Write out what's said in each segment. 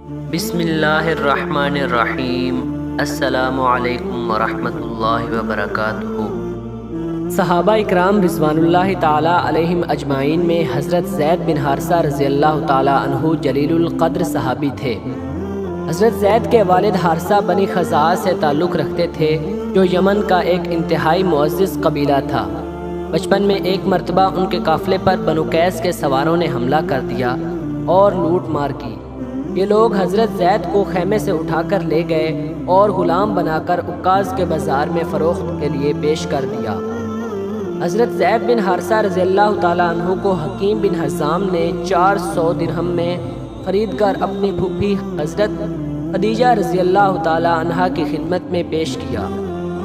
بسم اللہ الرحمن الرحیم۔ السلام علیکم ورحمۃ اللہ وبرکاتہ۔ صحابہ اکرام رضوان اللہ تعالیٰ علیہم اجمعین میں حضرت زید بن حارثہ رضی اللہ تعالیٰ عنہ جلیل القدر صحابی تھے۔ حضرت زید کے والد حارثہ بنی خزاعہ سے تعلق رکھتے تھے، جو یمن کا ایک انتہائی معزز قبیلہ تھا۔ بچپن میں ایک مرتبہ ان کے قافلے پر بنو قیس کے سواروں نے حملہ کر دیا اور لوٹ مار کی۔ یہ لوگ حضرت زید کو خیمے سے اٹھا کر لے گئے اور غلام بنا کر عکاظ کے بازار میں فروخت کے لیے پیش کر دیا۔ حضرت زید بن حارثہ رضی اللہ تعالیٰ عنہ کو حکیم بن حزام نے 400 درہم میں خرید کر اپنی پھوپھی حضرت خدیجہ رضی اللہ تعالیٰ عنہ کی خدمت میں پیش کیا۔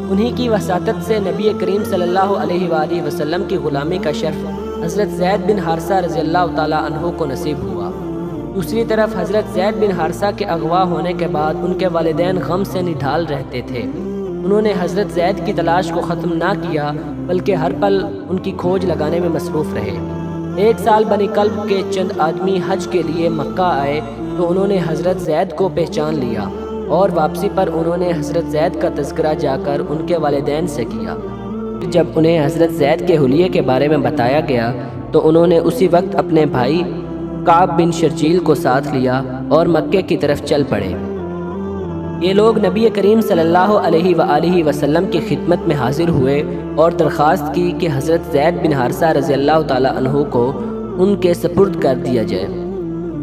انہی کی وساطت سے نبی کریم صلی اللہ علیہ وآلہ وسلم کی غلامی کا شرف حضرت زید بن حارثہ رضی اللہ تعالیٰ عنہ کو نصیب ہوا۔ دوسری طرف حضرت زید بن حارثہ کے اغوا ہونے کے بعد ان کے والدین غم سے نڈھال رہتے تھے۔ انہوں نے حضرت زید کی تلاش کو ختم نہ کیا، بلکہ ہر پل ان کی کھوج لگانے میں مصروف رہے۔ ایک سال بنی کلب کے چند آدمی حج کے لیے مکہ آئے تو انہوں نے حضرت زید کو پہچان لیا، اور واپسی پر انہوں نے حضرت زید کا تذکرہ جا کر ان کے والدین سے کیا۔ جب انہیں حضرت زید کے حلیے کے بارے میں بتایا گیا تو انہوں نے اسی وقت اپنے بھائی کعب بن شرجیل کو ساتھ لیا اور مکے کی طرف چل پڑے۔ یہ لوگ نبی کریم صلی اللہ علیہ وآلہ وسلم کی خدمت میں حاضر ہوئے اور درخواست کی کہ حضرت زید بن حارثہ رضی اللہ تعالیٰ عنہ کو ان کے سپرد کر دیا جائے۔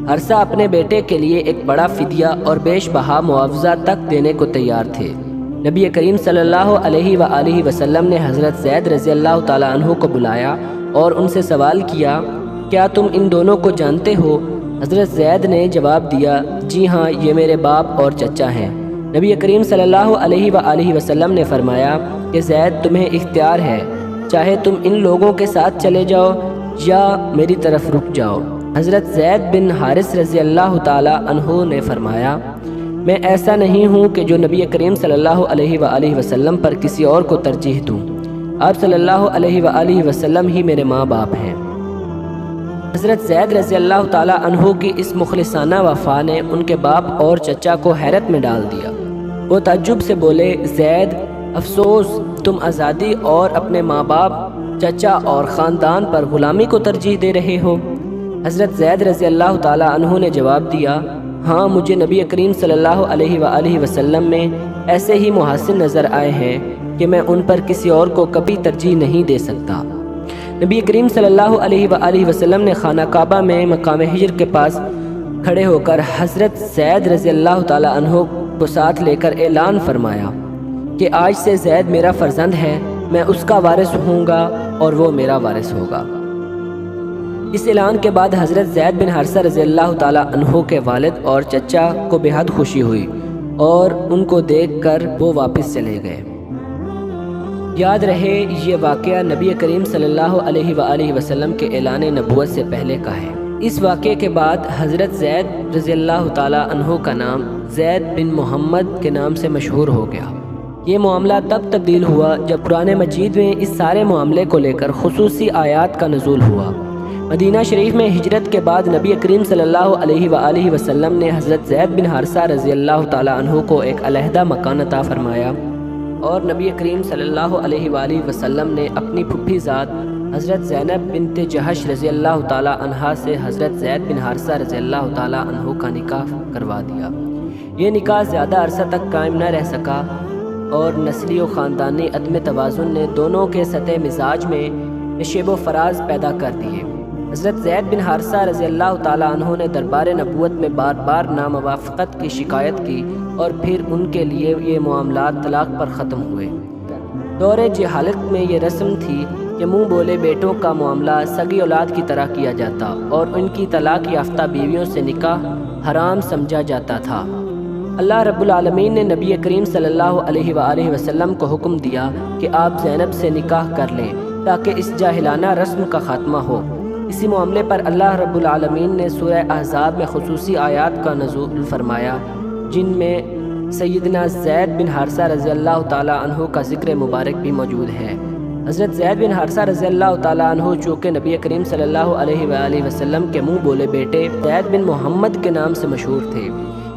حارثہ اپنے بیٹے کے لیے ایک بڑا فدیہ اور بیش بہا معاوضہ تک دینے کو تیار تھے۔ نبی کریم صلی اللہ علیہ وآلہ وسلم نے حضرت زید رضی اللہ تعالیٰ عنہ کو بلایا اور ان سے سوال کیا، کیا تم ان دونوں کو جانتے ہو؟ حضرت زید نے جواب دیا، جی ہاں، یہ میرے باپ اور چچا ہیں۔ نبی کریم صلی اللہ علیہ وآلہ وسلم نے فرمایا کہ زید تمہیں اختیار ہے، چاہے تم ان لوگوں کے ساتھ چلے جاؤ یا میری طرف رک جاؤ۔ حضرت زید بن حارث رضی اللہ تعالی عنہ نے فرمایا، میں ایسا نہیں ہوں کہ جو نبی کریم صلی اللہ علیہ وآلہ وسلم پر کسی اور کو ترجیح دوں۔ آپ صلی اللہ علیہ وآلہ وسلم ہی میرے ماں باپ ہیں۔ حضرت زید رضی اللہ تعالیٰ عنہ کی اس مخلصانہ وفا نے ان کے باپ اور چچا کو حیرت میں ڈال دیا۔ وہ تعجب سے بولے، زید، افسوس، تم آزادی اور اپنے ماں باپ، چچا اور خاندان پر غلامی کو ترجیح دے رہے ہو؟ حضرت زید رضی اللہ تعالیٰ عنہ نے جواب دیا، ہاں، مجھے نبی کریم صلی اللہ علیہ وآلہ وسلم میں ایسے ہی محاسن نظر آئے ہیں کہ میں ان پر کسی اور کو کبھی ترجیح نہیں دے سکتا۔ نبی کریم صلی اللہ علیہ وآلہ وسلم نے خانہ کعبہ میں مقام ہجر کے پاس کھڑے ہو کر حضرت زید رضی اللہ تعالیٰ عنہ کو ساتھ لے کر اعلان فرمایا کہ آج سے زید میرا فرزند ہے، میں اس کا وارث ہوں گا اور وہ میرا وارث ہوگا۔ اس اعلان کے بعد حضرت زید بن حارثہ رضی اللہ تعالیٰ عنہ کے والد اور چچا کو بے حد خوشی ہوئی اور ان کو دیکھ کر وہ واپس چلے گئے۔ یاد رہے، یہ واقعہ نبی کریم صلی اللہ علیہ وآلہ وسلم کے اعلان نبوت سے پہلے کا ہے۔ اس واقعے کے بعد حضرت زید رضی اللہ تعالیٰ عنہ کا نام زید بن محمد کے نام سے مشہور ہو گیا۔ یہ معاملہ تب تبدیل ہوا جب قرآن مجید میں اس سارے معاملے کو لے کر خصوصی آیات کا نزول ہوا۔ مدینہ شریف میں ہجرت کے بعد نبی کریم صلی اللہ علیہ وآلہ وسلم نے حضرت زید بن حارثہ رضی اللہ تعالیٰ عنہ کو ایک علیحدہ مکان عطا فرمایا، اور نبی کریم صلی اللہ علیہ وآلہ وسلم نے اپنی پھوپھی ذات حضرت زینب بنت جہش رضی اللہ تعالیٰ عنہا سے حضرت زید بن حارثہ رضی اللہ تعالیٰ عنہ کا نکاح کروا دیا۔ یہ نکاح زیادہ عرصہ تک قائم نہ رہ سکا اور نسلی و خاندانی عدم توازن نے دونوں کے سطح مزاج میں نشیب و فراز پیدا کر دیے۔ حضرت زید بن حارثہ رضی اللہ تعالیٰ عنہ نے دربار نبوت میں بار بار ناموافقت کی شکایت کی، اور پھر ان کے لیے یہ معاملات طلاق پر ختم ہوئے۔ دور جہالت میں یہ رسم تھی کہ منہ بولے بیٹوں کا معاملہ سگی اولاد کی طرح کیا جاتا اور ان کی طلاق یافتہ بیویوں سے نکاح حرام سمجھا جاتا تھا۔ اللہ رب العالمین نے نبی کریم صلی اللہ علیہ وآلہ وسلم کو حکم دیا کہ آپ زینب سے نکاح کر لیں تاکہ اس جاہلانہ رسم کا خاتمہ ہو۔ اسی معاملے پر اللہ رب العالمین نے سورہ احزاب میں خصوصی آیات کا نزول فرمایا، جن میں سیدنا زید بن حارثہ رضی اللہ تعالیٰ عنہ کا ذکر مبارک بھی موجود ہے۔ حضرت زید بن حارثہ رضی اللہ تعالیٰ عنہ چونکہ نبی کریم صلی اللہ علیہ وآلہ وسلم کے منہ بولے بیٹے زید بن محمد کے نام سے مشہور تھے،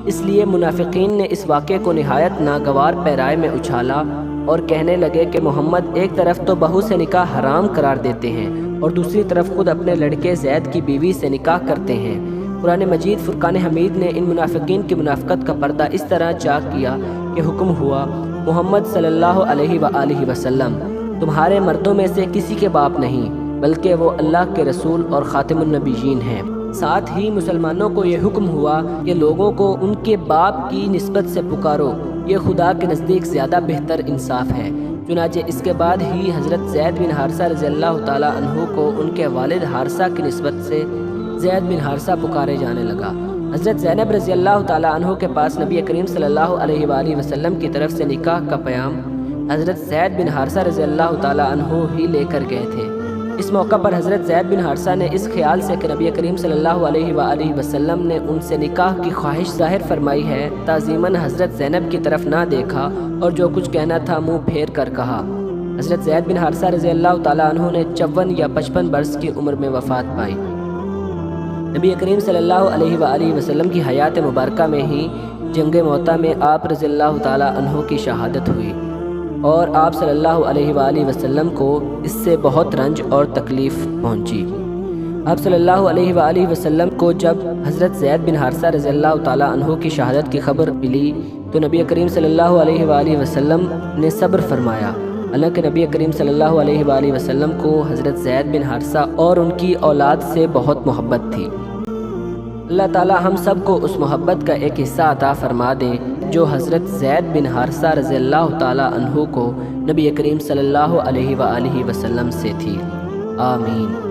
اس لیے منافقین نے اس واقعے کو نہایت ناگوار پیرائے میں اچھالا اور کہنے لگے کہ محمد ایک طرف تو بہو سے نکاح حرام قرار دیتے ہیں اور دوسری طرف خود اپنے لڑکے زید کی بیوی سے نکاح کرتے ہیں۔ قرآن مجید فرقان حمید نے ان منافقین کی منافقت کا پردہ اس طرح چاک کیا کہ حکم ہوا، محمد صلی اللہ علیہ وآلہ وسلم تمہارے مردوں میں سے کسی کے باپ نہیں، بلکہ وہ اللہ کے رسول اور خاتم النبیین ہیں۔ ساتھ ہی مسلمانوں کو یہ حکم ہوا کہ لوگوں کو ان کے باپ کی نسبت سے پکارو، یہ خدا کے نزدیک زیادہ بہتر انصاف ہے۔ چنانچہ اس کے بعد ہی حضرت زید بن حارثہ رضی اللہ تعالیٰ عنہ کو ان کے والد حارثہ کی نسبت سے زید بن حارثہ پکارے جانے لگا۔ حضرت زینب رضی اللہ تعالیٰ عنہ کے پاس نبی کریم صلی اللہ علیہ وآلہ وسلم کی طرف سے نکاح کا پیام حضرت زید بن حارثہ رضی اللہ تعالیٰ عنہ ہی لے کر گئے تھے۔ اس موقع پر حضرت زید بن حارثہ نے اس خیال سے کہ نبی کریم صلی اللہ علیہ وآلہ وسلم نے ان سے نکاح کی خواہش ظاہر فرمائی ہے، تعظیماً حضرت زینب کی طرف نہ دیکھا اور جو کچھ کہنا تھا منہ پھیر کر کہا۔ حضرت زید بن حارثہ رضی اللہ تعالیٰ عنہ نے 54 یا 55 برس کی عمر میں وفات پائی۔ نبی کریم صلی اللہ علیہ وآلہ وسلم کی حیات مبارکہ میں ہی جنگ موطا میں آپ رضی اللہ تعالیٰ عنہ کی شہادت ہوئی اور آپ صلی اللہ علیہ وآلہ وسلم کو اس سے بہت رنج اور تکلیف پہنچی۔ آپ صلی اللہ علیہ وآلہ وسلم کو جب حضرت زید بن حارثہ رضی اللہ تعالیٰ عنہ کی شہادت کی خبر ملی تو نبی کریم صلی اللہ علیہ وآلہ وسلم نے صبر فرمایا، حالانکہ نبی کریم صلی اللہ علیہ وآلہ وسلم کو حضرت زید بن حارثہ اور ان کی اولاد سے بہت محبت تھی۔ اللہ تعالی ہم سب کو اس محبت کا ایک حصہ عطا فرما دیں جو حضرت زید بن حارثہ رضی اللہ تعالی عنہ کو نبی کریم صلی اللہ علیہ وآلہ وسلم سے تھی۔ آمین۔